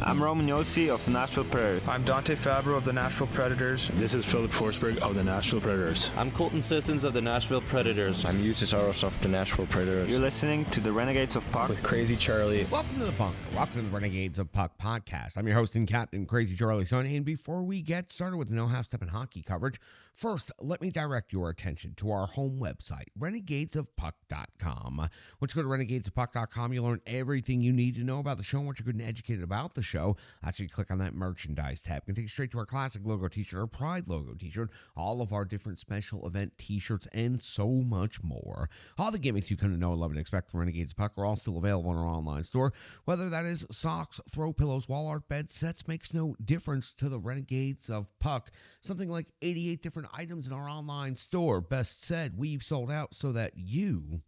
I'm Roman Yossi of the Nashville Predators. I'm Dante Fabro of the Nashville Predators. This is Philip Forsberg of the Nashville Predators. I'm Colton Sissons of the Nashville Predators. I'm Eustace Aros of the Nashville Predators. You're listening to the Renegades of Puck with Crazy Charlie. Welcome to the Bunker. Welcome to the Renegades of Puck podcast. I'm your host and captain, Crazy Charlie Saunier. And before we get started with the No Half Step in Hockey coverage, first, let me direct your attention to our home website, renegadesofpuck.com. Once you go to renegadesofpuck.com, you'll learn everything you need to know about the show and what you're good and educated about the show. That's where you click on that merchandise tab. It can take you straight to our classic logo t-shirt, our Pride logo t-shirt, all of our different special event t-shirts, and so much more. All the gimmicks you come to know and love and expect from Renegades of Puck are all still available in our online store. Whether that is socks, throw pillows, wall art, bed sets, makes no difference to the Renegades of Puck. Something like 88 different items in our online store. Best said, we've sold out so that you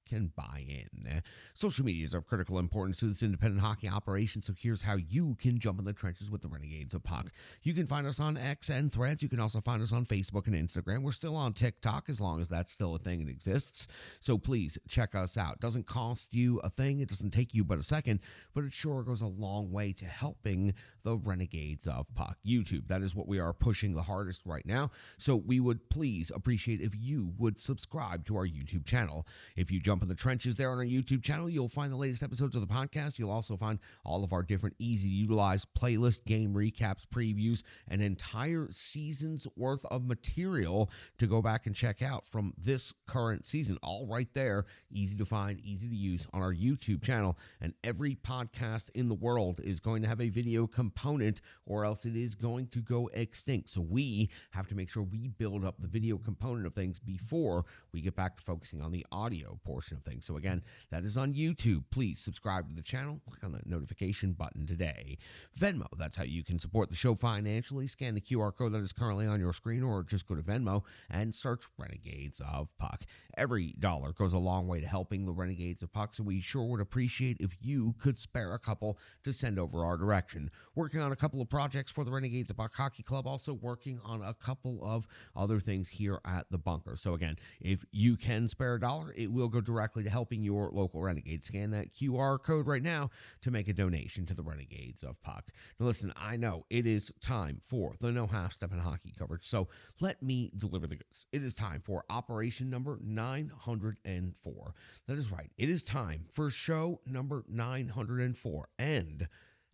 can buy in. Social media is of critical importance to this independent hockey operation, so here's how you can jump in the trenches with the Renegades of Puck. You can find us on X and Threads. You can also find us on Facebook and Instagram. We're still on TikTok, as long as that's still a thing and exists. So please check us out. Doesn't cost you a thing. It doesn't take you but a second, but it sure goes a long way to helping the Renegades of Puck. YouTube, that is what we are pushing the hardest right now. So we would please appreciate if you would subscribe to our YouTube channel. If you jump in the trenches there on our YouTube channel, you'll find the latest episodes of the podcast. You'll also find all of our different easy-to-utilize playlist, game recaps, previews, and entire season's worth of material to go back and check out from this current season. All right there, easy to find, easy to use on our YouTube channel. And every podcast in the world is going to have a video component, or else it is going to go extinct. So we have to make sure we build up the video component of things before we get back to focusing on the audio portion of things. So again, that is on YouTube. Please subscribe to the channel. Click on the notification button today. Venmo, that's how you can support the show financially. Scan the QR code that is currently on your screen, or just go to Venmo and search Renegades of Puck. Every dollar goes a long way to helping the Renegades of Puck, so we sure would appreciate if you could spare a couple to send over our direction. Working on a couple of projects for the Renegades of Puck Hockey Club, also working on a couple of other things here at the Bunker. So again, if you can spare a dollar, it will go directly to helping your local Renegades. Scan that QR code right now to make a donation to the Renegades of Puck. Now listen, I know it is time for the No Half Step in Hockey coverage, so let me deliver the goods. It is time for operation number 904. That is right. It is time for show number 904. And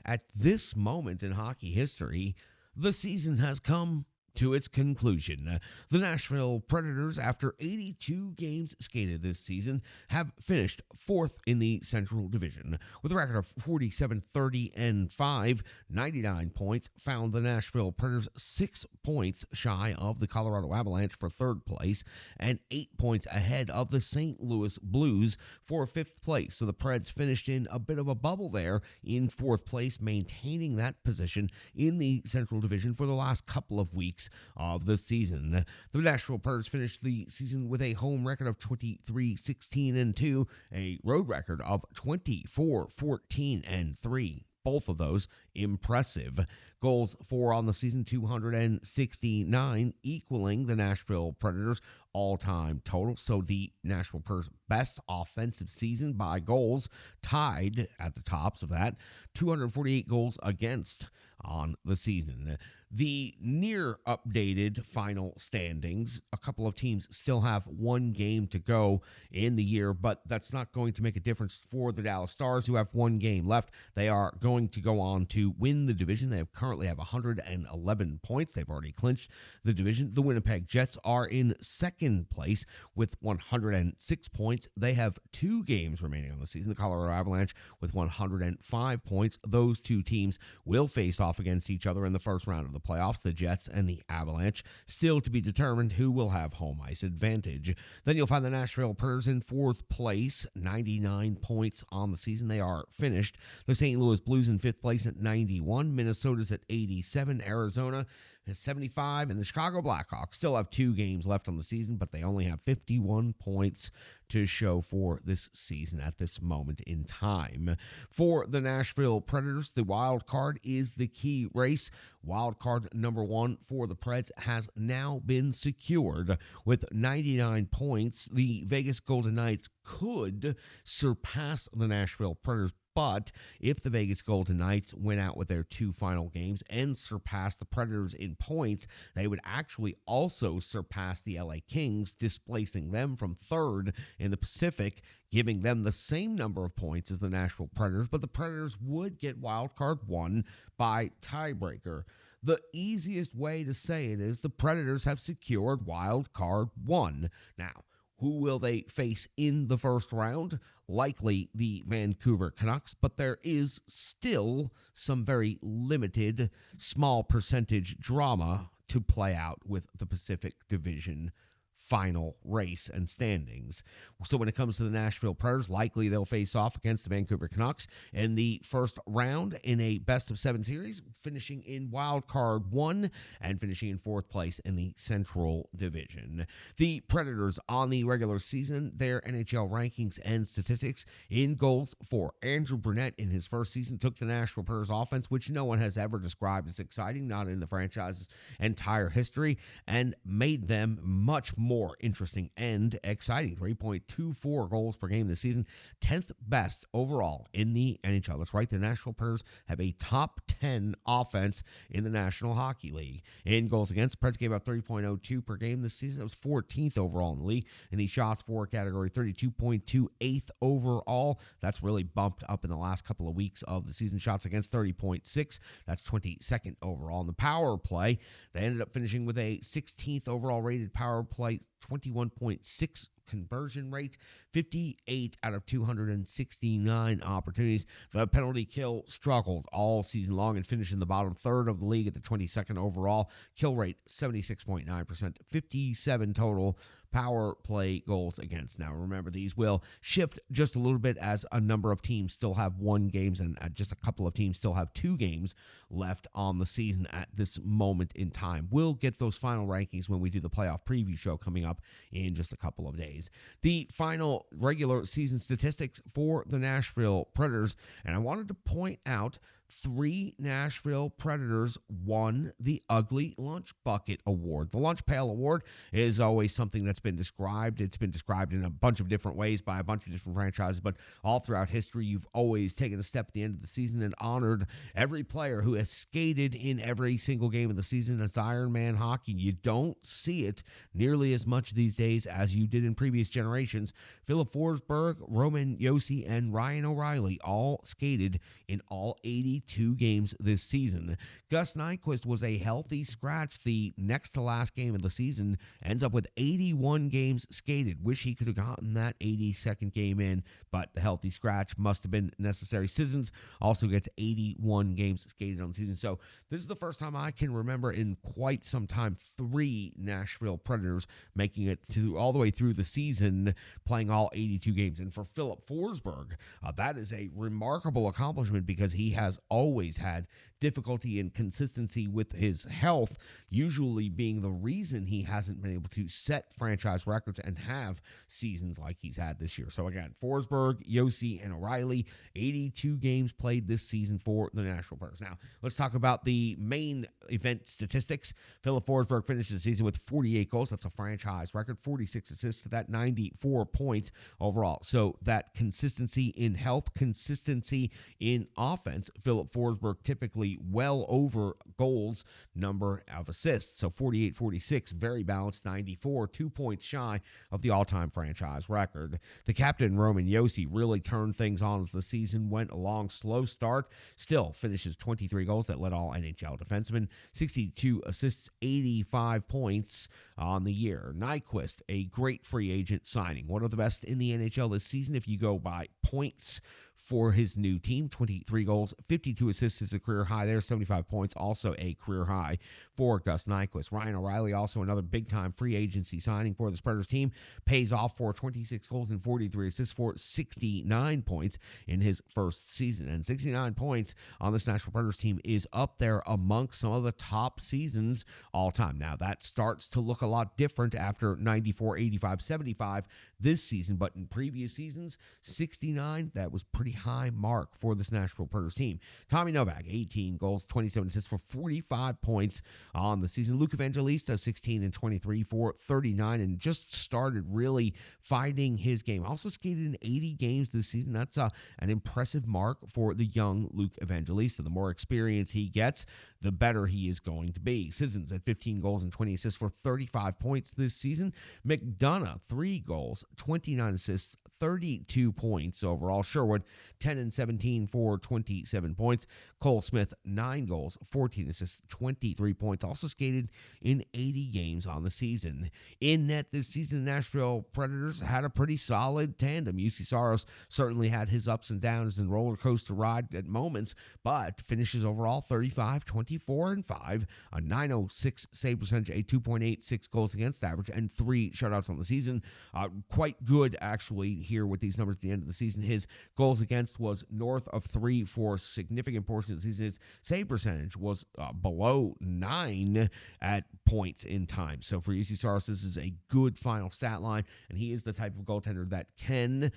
at this moment in hockey history, the season has come to its conclusion. The Nashville Predators, after 82 games skated this season, have finished fourth in the Central Division. With a record of 47-30-5, 99 points, found the Nashville Predators 6 points shy of the Colorado Avalanche for third place, and 8 points ahead of the St. Louis Blues for fifth place. So the Preds finished in a bit of a bubble there in fourth place, maintaining that position in the Central Division for the last couple of weeks of the season. The Nashville Predators finished the season with a home record of 23-16-2, a road record of 24-14-3. Both of those impressive. Goals for on the season, 269, equaling the Nashville Predators' all-time total. So the Nashville Predators' best offensive season by goals, tied at the tops of that, 248 goals against on the season. The near updated final standings, a couple of teams still have one game to go in the year, but that's not going to make a difference for the Dallas Stars, who have one game left. They are going to go on to win the division. They currently have 111 points. They've already clinched the division. The Winnipeg Jets are in second place with 106 points. They have 2 games remaining on the season. The Colorado Avalanche with 105 points. Those two teams will face off against each other in the first round of the playoffs, the Jets and the Avalanche. Still to be determined who will have home ice advantage. Then you'll find the Nashville Predators in fourth place, 99 points on the season. They are finished. The St. Louis Blues in fifth place at 91. Minnesota's at 87. Arizona has 75. And the Chicago Blackhawks still have 2 games left on the season, but they only have 51 points to show for this season at this moment in time. For the Nashville Predators, the wild card is the key race. Wild card number 1 for the Preds has now been secured with 99 points. The Vegas Golden Knights could surpass the Nashville Predators But if the Vegas Golden Knights win out with their 2 final games and surpass the Predators in points, they would actually also surpass the LA Kings, displacing them from 3rd in the Pacific, giving them the same number of points as the Nashville Predators, but the Predators would get wild card 1 by tiebreaker. The easiest way to say it is the Predators have secured wild card 1. Now, who will they face in the first round? Likely the Vancouver Canucks, but there is still some very limited, small percentage drama to play out with the Pacific Division final race and standings. So when it comes to the Nashville Predators, likely they'll face off against the Vancouver Canucks in the first round in a best-of-7 series, finishing in wild card 1 and finishing in 4th place in the Central Division. The Predators on the regular season, their NHL rankings and statistics: in goals for Andrew Brunette in his first season took the Nashville Predators offense, which no one has ever described as exciting, not in the franchise's entire history, and made them much more interesting and exciting. 3.24 goals per game this season, 10th best overall in the NHL. That's right, the Nashville Predators have a top 10 offense in the National Hockey League. In goals against, Preds gave up 3.02 per game this season. It was 14th overall in the league. In the shots for category, 32.2, 8th overall. That's really bumped up in the last couple of weeks of the season. Shots against, 30.6. That's 22nd overall. In the power play, they ended up finishing with a 16th overall rated power play, 21.6 conversion rate, 58 out of 269 opportunities. The penalty kill struggled all season long and finished in the bottom third of the league at the 22nd overall. Kill rate 76.9%, 57 total power play goals against. Now remember, these will shift just a little bit as a number of teams still have 1 game and just a couple of teams still have 2 games left on the season at this moment in time. We'll get those final rankings when we do the playoff preview show coming up in just a couple of days. The final regular season statistics for the Nashville Predators, and I wanted to point out 3 Nashville Predators won the Ugly Lunch Bucket Award. The Lunch Pail Award is always something that's been described. It's been described in a bunch of different ways by a bunch of different franchises, but all throughout history, you've always taken a step at the end of the season and honored every player who has skated in every single game of the season. It's Iron Man hockey. You don't see it nearly as much these days as you did in previous generations. Philip Forsberg, Roman Josi, and Ryan O'Reilly all skated in all 82 games this season. Gus Nyquist was a healthy scratch the next to last game of the season, ends up with 81 games skated. Wish he could have gotten that 82nd game in, but the healthy scratch must have been necessary. Sissons also gets 81 games skated on the season. So this is the first time I can remember in quite some time 3 Nashville Predators making it to all the way through the season, playing all 82 games. And for Philip Forsberg, that is a remarkable accomplishment because he has always had difficulty and consistency with his health, usually being the reason he hasn't been able to set franchise records and have seasons like he's had this year. So again, Forsberg, Josi, and O'Reilly, 82 games played this season for the Nashville Predators. Now, let's talk about the main event statistics. Philip Forsberg finished the season with 48 goals. That's a franchise record. 46 assists to that, 94 points overall. So that consistency in health, consistency in offense, Philip Forsberg typically well over goals number of assists. So 48-46, very balanced, 94, 2 points shy of the all-time franchise record. The captain, Roman Josi, really turned things on as the season went along. Slow start, still finishes 23 goals. That led all NHL defensemen. 62 assists, 85 points on the year. Nyquist, a great free agent signing. One of the best in the NHL this season if you go by points for his new team. 23 goals, 52 assists is a career high there. 75 points, also a career high for Gus Nyquist. Ryan O'Reilly, also another big-time free agency signing for the Predators team, pays off for 26 goals and 43 assists for 69 points in his first season. And 69 points on this Nashville Predators team is up there amongst some of the top seasons all time. Now, that starts to look a lot different after 94, 85, 75 this season, but in previous seasons, 69, that was pretty high mark for this Nashville Predators team. Tommy Novak, 18 15 goals, 27 assists for 45 points on the season. Luke Evangelista, 16 and 23 for 39, and just started really finding his game. Also skated in 80 games this season. That's an impressive mark for the young Luke Evangelista. The more experience he gets, the better he is going to be. Sissons at 15 goals and 20 assists for 35 points this season. McDonough, 3 goals, 29 assists, 32 points overall. Sherwood, 10 and 17 for 27 points. Cole Smith, 9 goals, 14 assists, 23 points. Also skated in 80 games on the season. In net this season, the Nashville Predators had a pretty solid tandem. UC Saros certainly had his ups and downs and roller coaster ride at moments, but finishes overall 35, 24, and 5, a .906 save percentage, a 2.86 goals against average, and 3 shutouts on the season. Quite good, actually, here with these numbers at the end of the season. His goals against was north of 3 for significant portions of the season. His save percentage was below 9 at points in time. So for UC Saros, this is a good final stat line, and he is the type of goaltender that can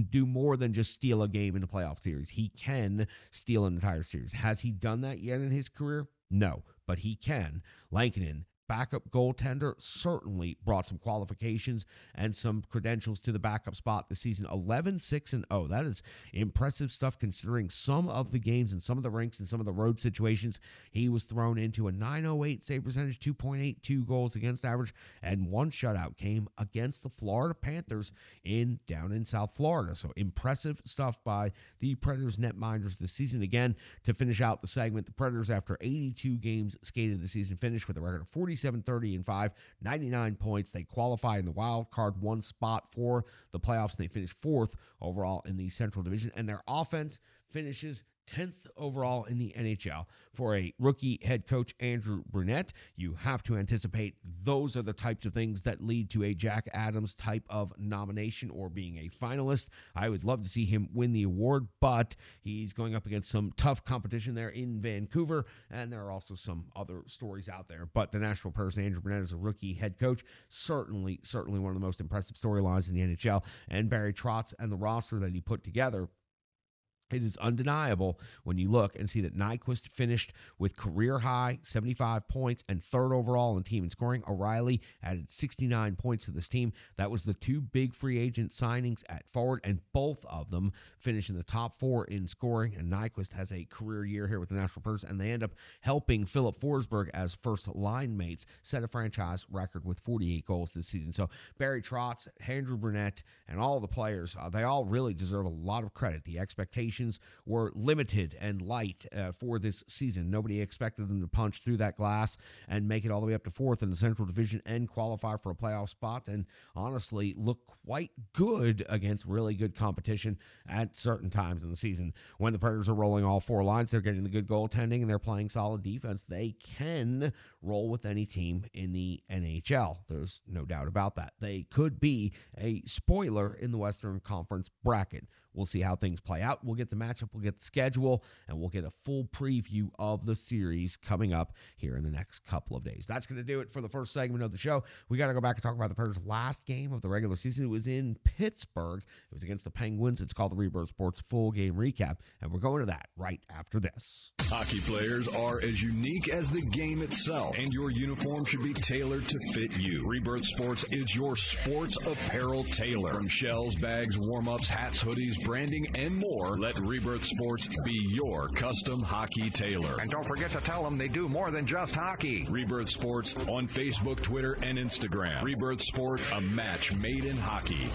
do more than just steal a game in a playoff series. He can steal an entire series. Has he done that yet in his career? No, but he can. Lankinen, backup goaltender, certainly brought some qualifications and some credentials to the backup spot this season. 11-6-0. That is impressive stuff considering some of the games and some of the rinks and some of the road situations he was thrown into. A .908 save percentage, 2.82 goals against average, and 1 shutout came against the Florida Panthers down in South Florida. So impressive stuff by the Predators netminders this season. Again, to finish out the segment, the Predators, after 82 games skated this season, finished with a record of 47-30-5, 99 points. They qualify in the wild card 1 spot for the playoffs, and they finish 4th overall in the Central Division. And their offense finishes 10th overall in the NHL. For a rookie head coach, Andrew Brunette, you have to anticipate those are the types of things that lead to a Jack Adams type of nomination or being a finalist. I would love to see him win the award, but he's going up against some tough competition there in Vancouver, and there are also some other stories out there. But the Nashville Predators, Andrew Brunette, as a rookie head coach, certainly one of the most impressive storylines in the NHL. And Barry Trotz and the roster that he put together, it is undeniable when you look and see that Nyquist finished with career-high 75 points and 3rd overall in team in scoring. O'Reilly added 69 points to this team. That was the 2 big free agent signings at forward, and both of them finish in the top 4 in scoring. And Nyquist has a career year here with the Nashville Predators, and they end up helping Philip Forsberg as first-line mates set a franchise record with 48 goals this season. So Barry Trotz, Andrew Brunette, and all the players, they all really deserve a lot of credit. The expectations were limited and light for this season. Nobody expected them to punch through that glass and make it all the way up to 4th in the Central Division and qualify for a playoff spot, and honestly look quite good against really good competition at certain times in the season. When the Predators are rolling all 4 lines, they're getting the good goaltending and they're playing solid defense. They can roll with any team in the NHL. There's no doubt about that. They could be a spoiler in the Western Conference bracket. We'll see how things play out. We'll get the matchup, we'll get the schedule, and we'll get a full preview of the series coming up here in the next couple of days. That's going to do it for the first segment of the show. We got to go back and talk about the Predators' last game of the regular season. It was in Pittsburgh. It was against the Penguins. It's called the Rebirth Sports Full Game Recap, and we're going to that right after this. Hockey players are as unique as the game itself, and your uniform should be tailored to fit you. Rebirth Sports is your sports apparel tailor. From shells, bags, warm-ups, hats, hoodies, branding, and more, let Rebirth Sports be your custom hockey tailor. And don't forget to tell them they do more than just hockey. Rebirth Sports on Facebook, Twitter, and Instagram. Rebirth Sport, a match made in hockey.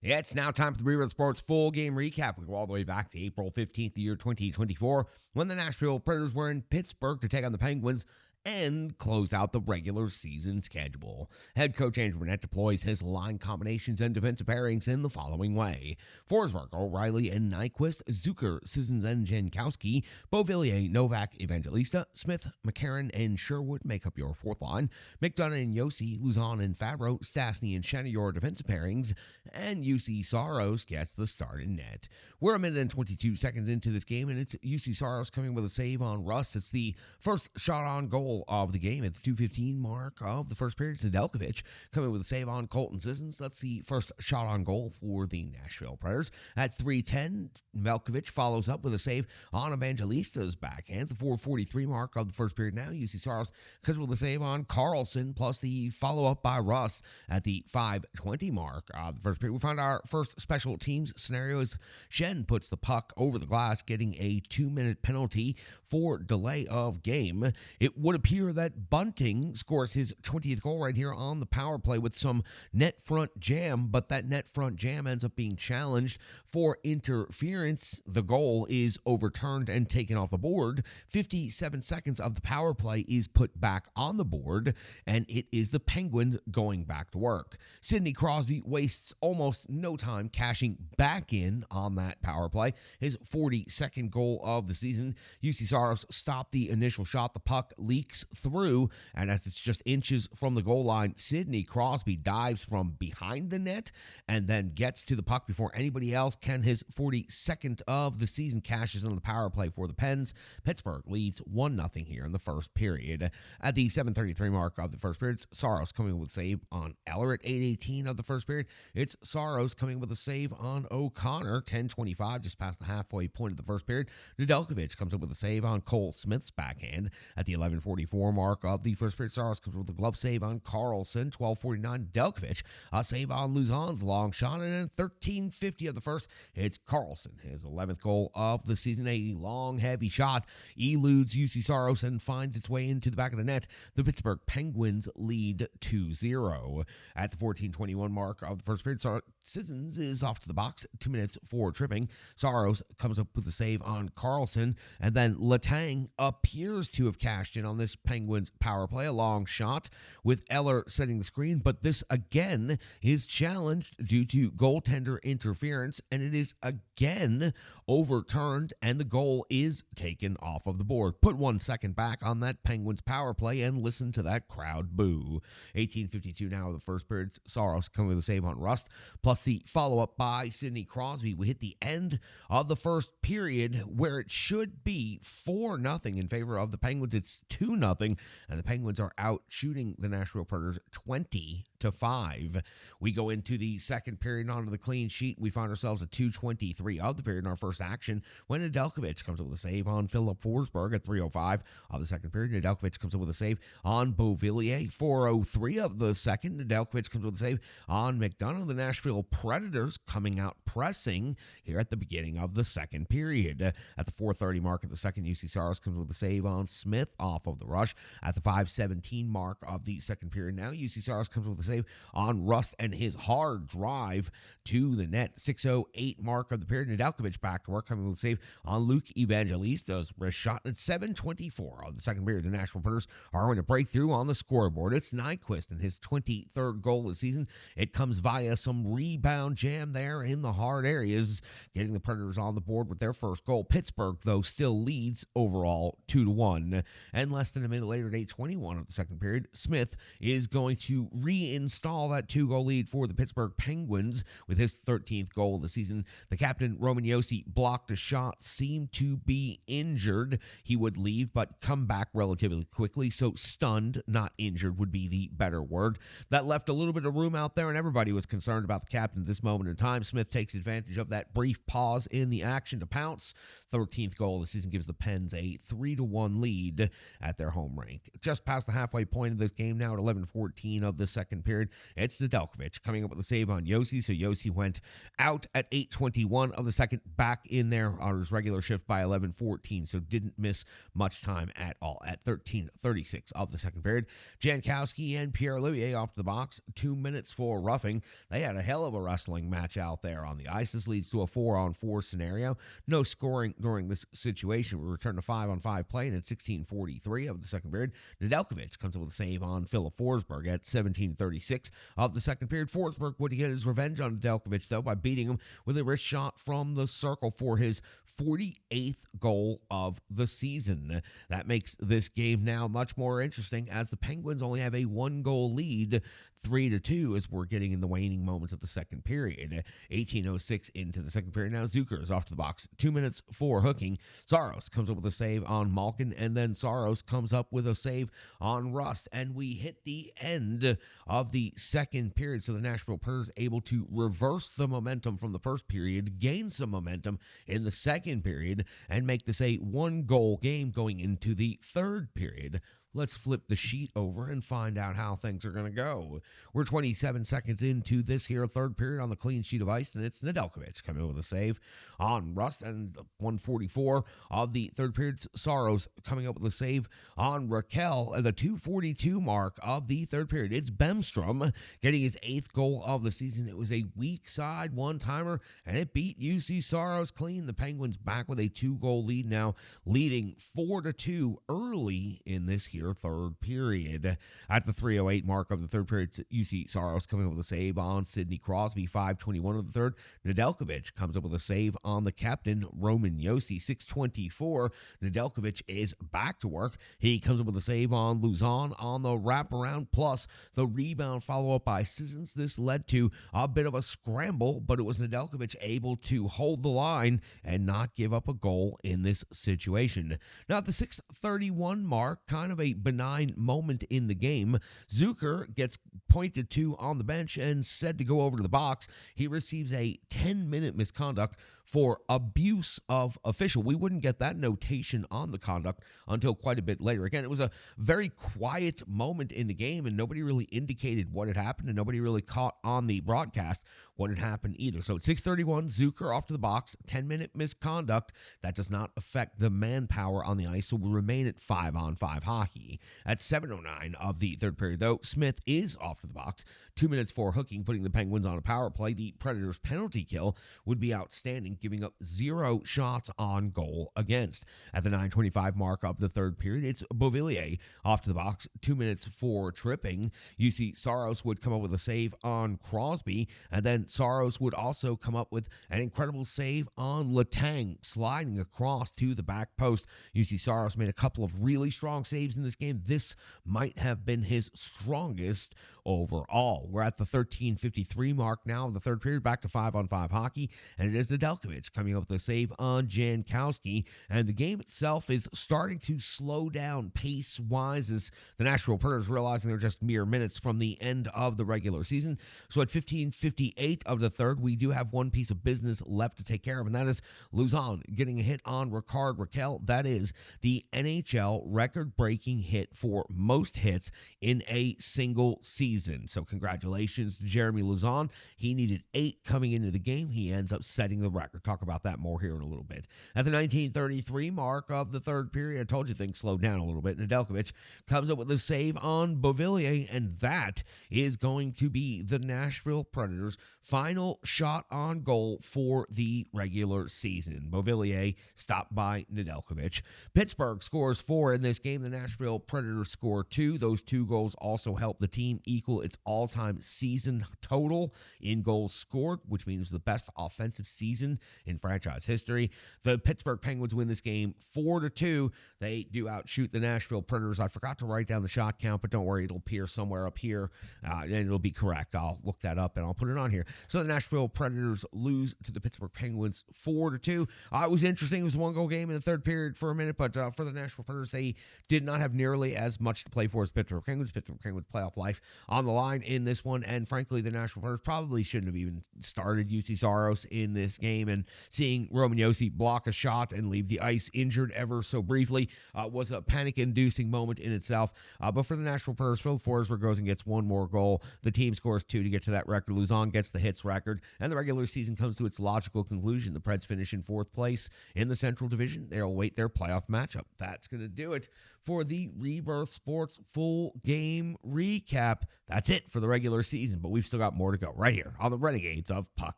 Yeah, it's now time for the Rebirth Sports Full Game Recap. We go all the way back to April 15th, the year 2024, when the Nashville Predators were in Pittsburgh to take on the Penguins and close out the regular season schedule. Head coach Andrew Brunette deploys his line combinations and defensive pairings in the following way: Forsberg, O'Reilly, and Nyquist, Zucker, Sissons, and Jankowski, Beauvillier, Novak, Evangelista, Smith, McCarron, and Sherwood make up your 4th line. McDonough and Yossi, Luzon and Fabro, Stastny and Shannon your defensive pairings, and UC Saros gets the start in net. We're a minute and 22 seconds into this game, and it's UC Saros coming with a save on Russ. It's the first shot on goal goal of the game at the 2:15 mark of the first period. Nedeljkovic coming with a save on Colton Sissons. That's the first shot on goal for the Nashville Predators. At 3:10, Nedeljkovic follows up with a save on Evangelista's backhand. The 4:43 mark of the first period now. UC Saros comes with a save on Carlson, plus the follow-up by Russ at the 5:20 mark of the first period. We find our first special teams scenario as Shen puts the puck over the glass, getting a 2-minute penalty for delay of game. It would appear that Bunting scores his 20th goal right here on the power play with some net front jam, but that net front jam ends up being challenged for interference. The goal is overturned and taken off the board. 57 seconds of the power play is put back on the board, and it is the Penguins going back to work. Sidney Crosby wastes almost no time cashing back in on that power play, his 42nd goal of the season. UC Saros stopped the initial shot. The puck leaks through, and as it's just inches from the goal line, Sidney Crosby dives from behind the net and then gets to the puck before anybody else can. His 42nd of the season cashes on the power play for the Pens. Pittsburgh leads 1-0 here in the first period. At the 7:33 mark of the first period, Saros coming with a save on Eller. At 8:18 of the first period, it's Saros coming with a save on O'Connor. 10:25, just past the halfway point of the first period. Nedeljkovic comes up with a save on Cole Smith's backhand. At the 11:44 mark of the first period, Saros comes with a glove save on Carlson. 12:49, Nedeljkovic a save on Luzon's long shot. And then 13:50 of the first, it's Carlson, his 11th goal of the season. A long, heavy shot eludes UC Saros and finds its way into the back of the net. The Pittsburgh Penguins lead 2-0. At the 14:21 mark of the first period, Sissons is off to the box, 2 minutes for tripping. Saros comes up with a save on Carlson, and then Letang appears to have cashed in on this Penguins power play. A long shot with Eller setting the screen, but this again is challenged due to goaltender interference, and it is again overturned, and the goal is taken off of the board. Put 1 second back on that Penguins power play and listen to that crowd boo. 18:52 now of the first period. Saros coming with a save on Rust, plus the follow-up by Sidney Crosby. We hit the end of the first period where it should be 4-0 in favor of the Penguins. It's 2-0, and the Penguins are out shooting the Nashville Predators 20-5. We go into the second period onto the clean sheet. We find ourselves at 2:23 of the period in our first action when Nedeljkovic comes up with a save on Philip Forsberg. At 3:05 of the second period, Nedeljkovic comes up with a save on Beauvillier. 4:03 of the second, Nedeljkovic comes with a save on McDonough. The Nashville Predators coming out pressing here at the beginning of the second period. At the 4:30 mark of the second, UC Saros comes with a save on Smith off of the rush. At the 5:17 mark of the second period now, UC Saros comes with a save on Rust and his hard drive to the net. 6:08 mark of the period, Nedeljkovic back to work, coming with a save on Luke Evangelista's wrist shot. At 7:24 of the second period, the Nashville Predators are going to break through on the scoreboard. It's Nyquist and his 23rd goal of the season. It comes via some rebound jam there in the hard areas, getting the Predators on the board with their first goal. Pittsburgh, though, still leads overall 2-1. And less than a minute later, at 8:21 of the second period, Smith is going to reinstall that 2-goal lead for the Pittsburgh Penguins with his 13th goal of the season. The captain, Roman Josi, blocked a shot, seemed to be injured. He would leave, but come back relatively quickly, so stunned, not injured, would be the better word. That left a little bit of room out there, and everybody was concerned about the captain at this moment in time. Smith takes advantage of that brief pause in the action to pounce. 13th goal of the season gives the Pens a 3-1 lead at their home rink. Just past the halfway point of this game now at 11:14 of the second period, it's Nedeljkovic coming up with a save on Josi. So Josi went out at 8:21 of the second, back in there on his regular shift by 11:14, so didn't miss much time at all. At 13:36 of the second period, Jankowski and Pierre-Olivier off to the box, 2 minutes for roughing. They had a hell of a wrestling match out there on the ice. This leads to a 4-on-4 scenario. No scoring during this situation. We return to 5-on-5 play, and at 16:43 of the second period, Nedeljkovic comes up with a save on Philip Forsberg. At 17:36 of the second period, Forsberg would get his revenge on Nedeljkovic, though, by beating him with a wrist shot from the circle for his 48th goal of the season. That makes this game now much more interesting, as the Penguins only have a 1-goal lead. 3-2 as we're getting in the waning moments of the second period. 18:06 into the second period. Now Zucker is off to the box. 2 minutes for hooking. Saros comes up with a save on Malkin, and then Saros comes up with a save on Rust. And we hit the end of the second period. So the Nashville Predators able to reverse the momentum from the first period, gain some momentum in the second period, and make this a one-goal game going into the third period. Let's flip the sheet over and find out how things are going to go. We're 27 seconds into this here third period on the clean sheet of ice, and it's Nedeljkovic coming in with a save on Rust. And 1:44 of the third period, Saros coming up with a save on Raquel at the 2:42 mark of the third period. It's Bemstrom getting his 8th goal of the season. It was a weak side one-timer, and it beat UC Saros clean. The Penguins back with a 2-goal lead now, leading 4-2 early in this here third period. At the 3:08 mark of the third period, UC Saros coming up with a save on Sidney Crosby. 5:21 of the third, Nedeljkovic comes up with a save on the captain, Roman Josi. 6:24, Nedeljkovic is back to work. He comes up with a save on Luzon on the wraparound, plus the rebound follow-up by Sissons. This led to a bit of a scramble, but it was Nedeljkovic able to hold the line and not give up a goal in this situation. Now at the 6:31 mark, kind of a benign moment in the game, Zucker gets pointed to on the bench and said to go over to the box. He receives a 10-minute misconduct for abuse of official. We wouldn't get that notation on the conduct until quite a bit later. Again, it was a very quiet moment in the game, and nobody really indicated what had happened, and nobody really caught on the broadcast what had happened either. So at 6:31, Zucker off to the box, 10-minute misconduct. That does not affect the manpower on the ice, so we'll remain at 5-on-5 hockey. At 7:09 of the third period, though, Smith is off to the box. 2 minutes for hooking, putting the Penguins on a power play. The Predators' penalty kill would be outstanding, giving up 0 shots on goal against. At the 9:25 mark of the third period, it's Beauvillier off to the box. 2 minutes for tripping. UC Saros would come up with a save on Crosby, and then Saros would also come up with an incredible save on Letang, sliding across to the back post. UC Saros made a couple of really strong saves in this game. This might have been his strongest overall. We're at the 13:53 mark now of the third period, back to 5-on-5 hockey, and it is Nedeljkovic coming up with a save on Jankowski, and the game itself is starting to slow down pace-wise as the Nashville Predators realizing they're just mere minutes from the end of the regular season. So at 15:58 of the third, we do have one piece of business left to take care of, and that is Luzon getting a hit on Ricard Raquel. That is the NHL record-breaking hit for most hits in a single season. So congratulations to Jeremy Luzon. He needed 8 coming into the game. He ends up setting the record. Talk about that more here in a little bit. At the 19:33 mark of the third period, I told you things slowed down a little bit. Nedeljkovic comes up with a save on Beauvillier, and that is going to be the Nashville Predators' final shot on goal for the regular season. Beauvillier stopped by Nedeljkovic. Pittsburgh scores 4 in this game. The Nashville Predators score 2. Those 2 goals also help the team equal its all-time season total in goals scored, which means the best offensive season in franchise history. The Pittsburgh Penguins win this game 4-2. They do outshoot the Nashville Predators. I forgot to write down the shot count, but don't worry, it'll appear somewhere up here, and it'll be correct. I'll look that up, and I'll put it on here. So the Nashville Predators lose to the Pittsburgh Penguins 4-2. It was interesting. It was a 1-goal game in the third period for a minute, but for the Nashville Predators, they did not have nearly as much to play for as Pittsburgh Penguins. Pittsburgh Penguins playoff life on the line in this one, and frankly, the Nashville Predators probably shouldn't have even started UC Saros in this game, and seeing Roman Josi block a shot and leave the ice injured ever so briefly was a panic-inducing moment in itself. But for the Nashville Predators, Phil Forsberg goes and gets 1 more goal. The team scores 2 to get to that record. Luzon gets the hits record, and the regular season comes to its logical conclusion. The Preds finish in 4th place in the Central Division. They'll await their playoff matchup. That's going to do it for the Rebirth Sports full game recap. That's it for the regular season, but we've still got more to go right here on the Renegades of Puck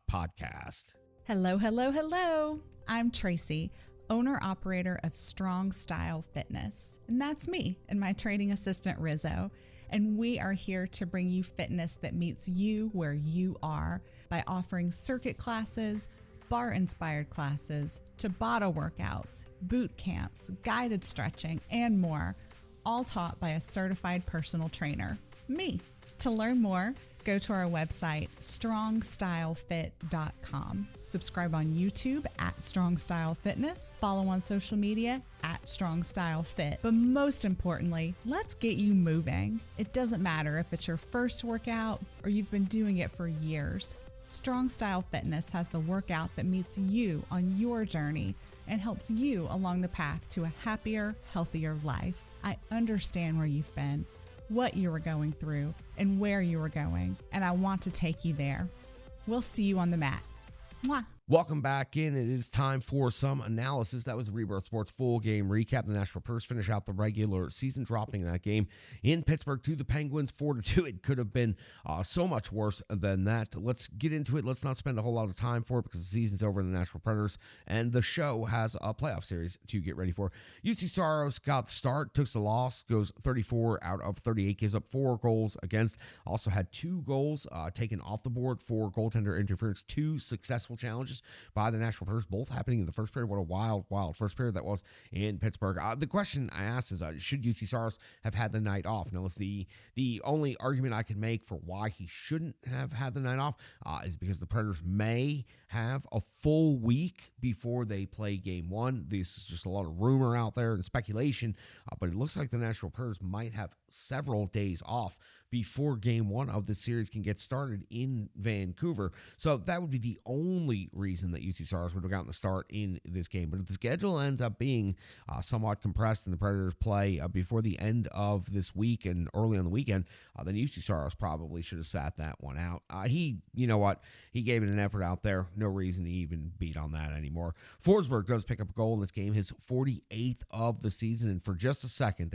podcast. Hello, hello, hello. I'm Tracy, owner-operator of Strong Style Fitness. And that's me and my training assistant, Rizzo. And we are here to bring you fitness that meets you where you are by offering circuit classes, bar-inspired classes, Tabata workouts, boot camps, guided stretching, and more, all taught by a certified personal trainer, me. To learn more, go to our website, strongstylefit.com. Subscribe on YouTube at Strong Style Fitness. Follow on social media at Strong Style Fit. But most importantly, let's get you moving. It doesn't matter if it's your first workout or you've been doing it for years. Strong Style Fitness has the workout that meets you on your journey and helps you along the path to a happier, healthier life. I understand where you've been, what you were going through, and where you were going, and I want to take you there. We'll see you on the mat. Mwah. Welcome back in. It is time for some analysis. That was the Rebirth Sports full game recap. The Nashville Predators finish out the regular season, dropping that game in Pittsburgh to the Penguins 4-2. It could have been so much worse than that. Let's get into it. Let's not spend a whole lot of time for it because the season's over in the Nashville Predators, and the show has a playoff series to get ready for. UC Saros got the start, took the loss, goes 34 out of 38, gives up 4 goals against. Also had 2 goals taken off the board for goaltender interference. 2 successful challenges by the Nashville Predators, both happening in the first period. What a wild first period that was in Pittsburgh. The question I asked is, should UC Saros have had the night off? Now, the only argument I can make for why he shouldn't have had the night off is because the Predators may have a full week before they play game 1. This is just a lot of rumor out there and speculation, but it looks like the Nashville Predators might have several days off before game 1 of the series can get started in Vancouver. So that would be the only reason that UC Saros would have gotten the start in this game. But if the schedule ends up being somewhat compressed and the Predators play before the end of this week and early on the weekend, then UC Saros probably should have sat that one out. He gave it an effort out there. No reason to even beat on that anymore. Forsberg does pick up a goal in this game, his 48th of the season. And for just a second,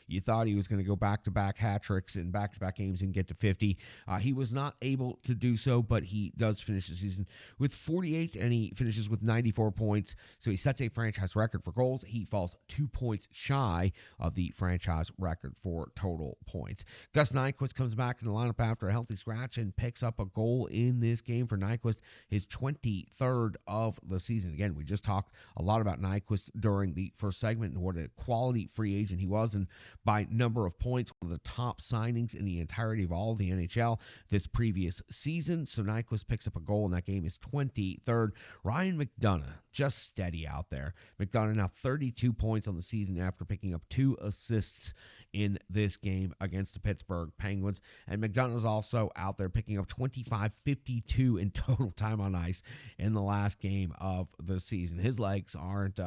you thought he was going to go back-to-back hat tricks in back-to-back games and get to 50. He was not able to do so, but he does finish the season with 48, and he finishes with 94 points. So he sets a franchise record for goals. He falls 2 points shy of the franchise record for total points. Gus Nyquist comes back in the lineup after a healthy scratch and picks up a goal in this game for Nyquist, his 23rd of the season. Again, we just talked a lot about Nyquist during the first segment and what a quality free agent he was, and by number of points, one of the top signings in the entirety of all of the NHL this previous season. So Nyquist picks up a goal in that game, his 23rd. Ryan McDonagh, just steady out there. McDonagh now 32 points on the season after picking up 2 assists in this game against the Pittsburgh Penguins. And McDonagh's also out there picking up 25-52 in total time on ice in the last game of the season. His legs aren't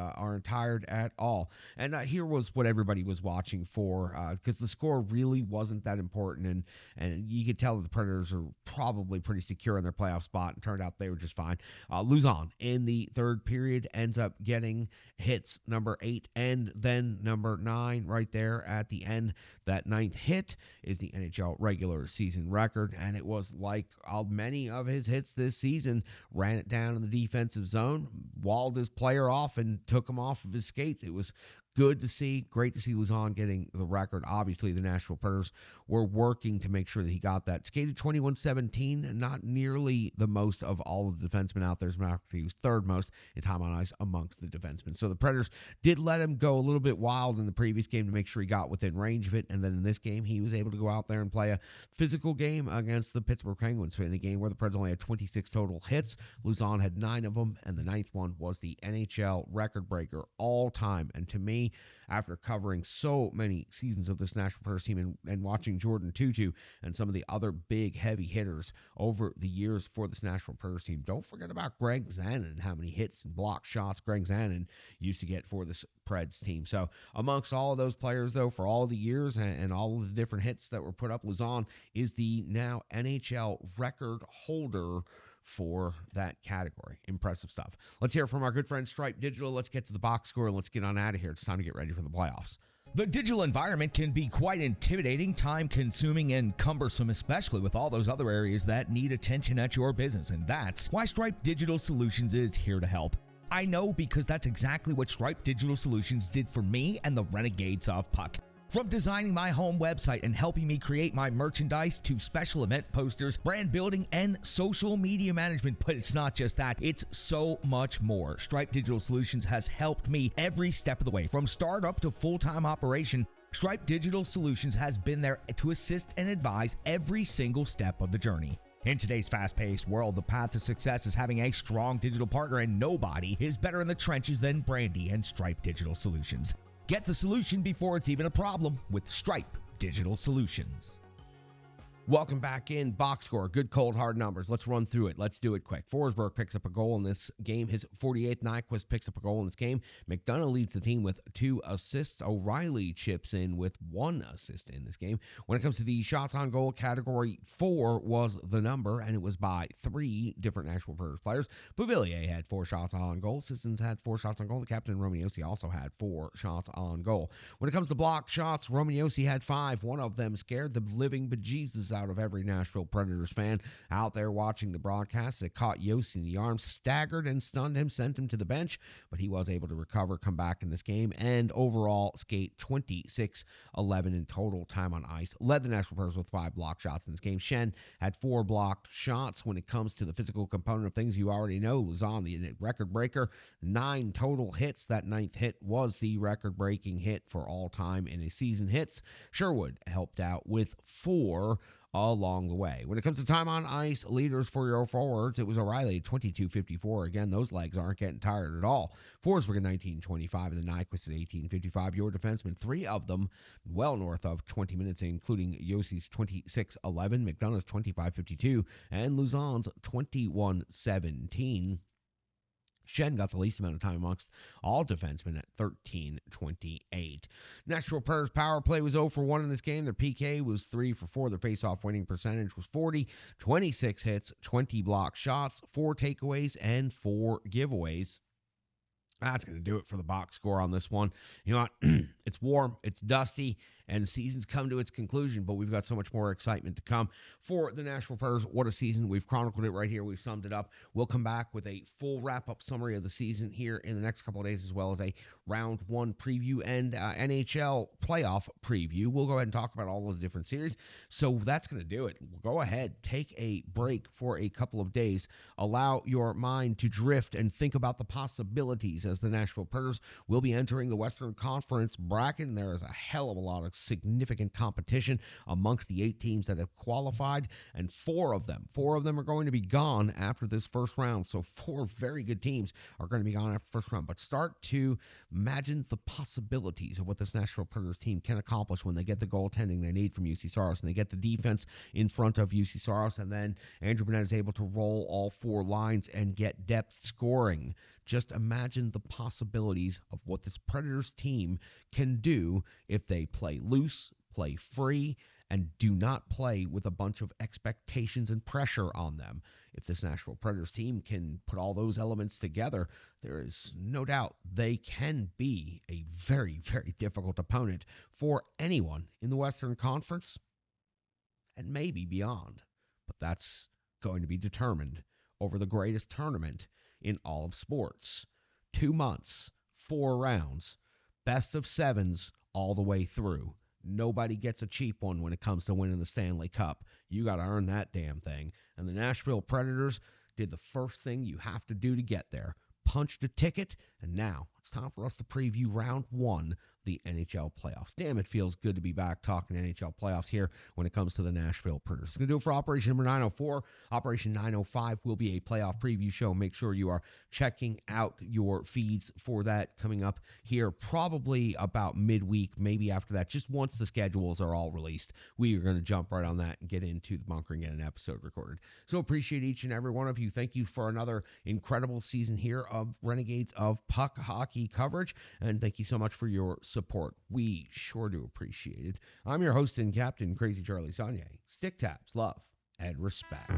tired at all. And here was what everybody was watching for, because the score really wasn't that important, and you could tell that the Predators are probably pretty secure in their playoff spot, and turned out they were just fine. Luzon in the third period ends up getting hits number 8 and then number 9 right there at the end. That 9th hit is the NHL regular season record, and it was like many of his hits this season, ran it down in the defensive zone, walled his player off, and took him off of his skates. It was good to see, great to see Luzon getting the record. Obviously, the Nashville Predators were working to make sure that he got that. Skated 21-17, not nearly the most of all of the defensemen out there. As a matter of fact, he was 3rd most in time on ice amongst the defensemen. So the Predators did let him go a little bit wild in the previous game to make sure he got within range of it. And then in this game, he was able to go out there and play a physical game against the Pittsburgh Penguins in a game where the Preds only had 26 total hits. Luzon had 9 of them, and the 9th one was the NHL record breaker all time. And to me, after covering so many seasons of this Nashville Predators team and watching Jordan Tutu and some of the other big heavy hitters over the years for this Nashville Predators team, don't forget about Greg Zanin and how many hits and block shots Greg Zanin used to get for this Preds team. So amongst all of those players, though, for all the years and all of the different hits that were put up, Luzon is the now NHL record holder for that category. Impressive stuff. Let's hear from our good friend Stripe Digital. Let's get to the box score and let's get on out of here. It's time to get ready for the playoffs. The digital environment can be quite intimidating, time-consuming, and cumbersome, especially with all those other areas that need attention at your business, and that's why Stripe Digital Solutions is here to help. I know, because that's exactly what Stripe Digital Solutions did for me and the Renegades of Puck. From designing my home website and helping me create my merchandise to special event posters, brand building, and social media management. But it's not just that, it's so much more. Stripe Digital Solutions has helped me every step of the way, from startup to full-time operation. Stripe Digital Solutions has been there to assist and advise every single step of the journey. In today's fast-paced world, the path to success is having a strong digital partner, and nobody is better in the trenches than Brandy and Stripe Digital Solutions. Get the solution before it's even a problem with Stripe Digital Solutions. Welcome back in. Box score. Good, cold, hard numbers. Let's run through it. Let's do it quick. Forsberg picks up a goal in this game. His 48th. Nyquist picks up a goal in this game. McDonough leads the team with 2 assists. O'Reilly chips in with 1 assist in this game. When it comes to the shots on goal category, 4 was the number, and it was by 3 different Nashville Predators players. Pavillier had 4 shots on goal. Sissons had 4 shots on goal. The captain, Romeo-Yossi, also had 4 shots on goal. When it comes to blocked shots, Romeo-Yossi had 5. One of them scared the living bejesus out of every Nashville Predators fan out there watching the broadcast. It caught Yossi in the arm, staggered and stunned him, sent him to the bench, but he was able to recover, come back in this game, and overall skate 26-11 in total time on ice. Led the Nashville Predators with 5 block shots in this game. Schenn had 4 blocked shots. When it comes to the physical component of things, you already know Luzon, the record breaker, 9 total hits. That 9th hit was the record-breaking hit for all time in a season hits. Sherwood helped out with 4 along the way. When it comes to time on ice, leaders for your forwards, it was O'Reilly, 22:54. Again, those legs aren't getting tired at all. Forsberg at 19:25, and the Nyquist at 18:55. Your defensemen, 3 of them well north of 20 minutes, including Yossi's 26:11, McDonough's 25:52, and Luzon's 21:17. Schenn got the least amount of time amongst all defensemen at 13:28. Nashville Predators power play was 0 for 1 in this game. Their PK was 3 for 4. Their face-off winning percentage was 40. 26 hits, 20 block shots, 4 takeaways, and 4 giveaways. That's going to do it for the box score on this one. You know what? It's warm, it's dusty, and the season's come to its conclusion, but we've got so much more excitement to come for the Nashville Predators. What a season. We've chronicled it right here. We've summed it up. We'll come back with a full wrap-up summary of the season here in the next couple of days, as well as a round 1 preview and NHL playoff preview. We'll go ahead and talk about all of the different series. So that's going to do it. Go ahead, take a break for a couple of days. Allow your mind to drift and think about the possibilities as the Nashville Predators will be entering the Western Conference bracket, and there is a hell of a lot of significant competition amongst the 8 teams that have qualified, and 4 of them are going to be gone after this first round. So 4 very good teams are going to be gone after the first round. But start to imagine the possibilities of what this Nashville Predators team can accomplish when they get the goaltending they need from UC Saros, and they get the defense in front of UC Saros, and then Andrew Burnett is able to roll all 4 lines and get depth scoring. Just imagine the possibilities of what this Predators team can do if they play loose, play free, and do not play with a bunch of expectations and pressure on them. If this Nashville Predators team can put all those elements together, there is no doubt they can be a very, very difficult opponent for anyone in the Western Conference and maybe beyond. But that's going to be determined over the greatest tournament in all of sports. 2 months, 4 rounds, best of 7s all the way through. Nobody gets a cheap one when it comes to winning the Stanley Cup. You got to earn that damn thing. And the Nashville Predators did the first thing you have to do to get there. Punched a ticket, and now it's time for us to preview round 1 the NHL playoffs. Damn, it feels good to be back talking NHL playoffs here when it comes to the Nashville Predators. It's going to do it for Operation number 904. Operation 905 will be a playoff preview show. Make sure you are checking out your feeds for that coming up here probably about midweek, maybe after that. Just once the schedules are all released, we are going to jump right on that and get into the bunker and get an episode recorded. So appreciate each and every one of you. Thank you for another incredible season here of Renegades of Puck hockey coverage, and thank you so much for your support. We sure do appreciate it. I'm your host and captain, Crazy Charlie Saunier. Stick taps, love, and respect.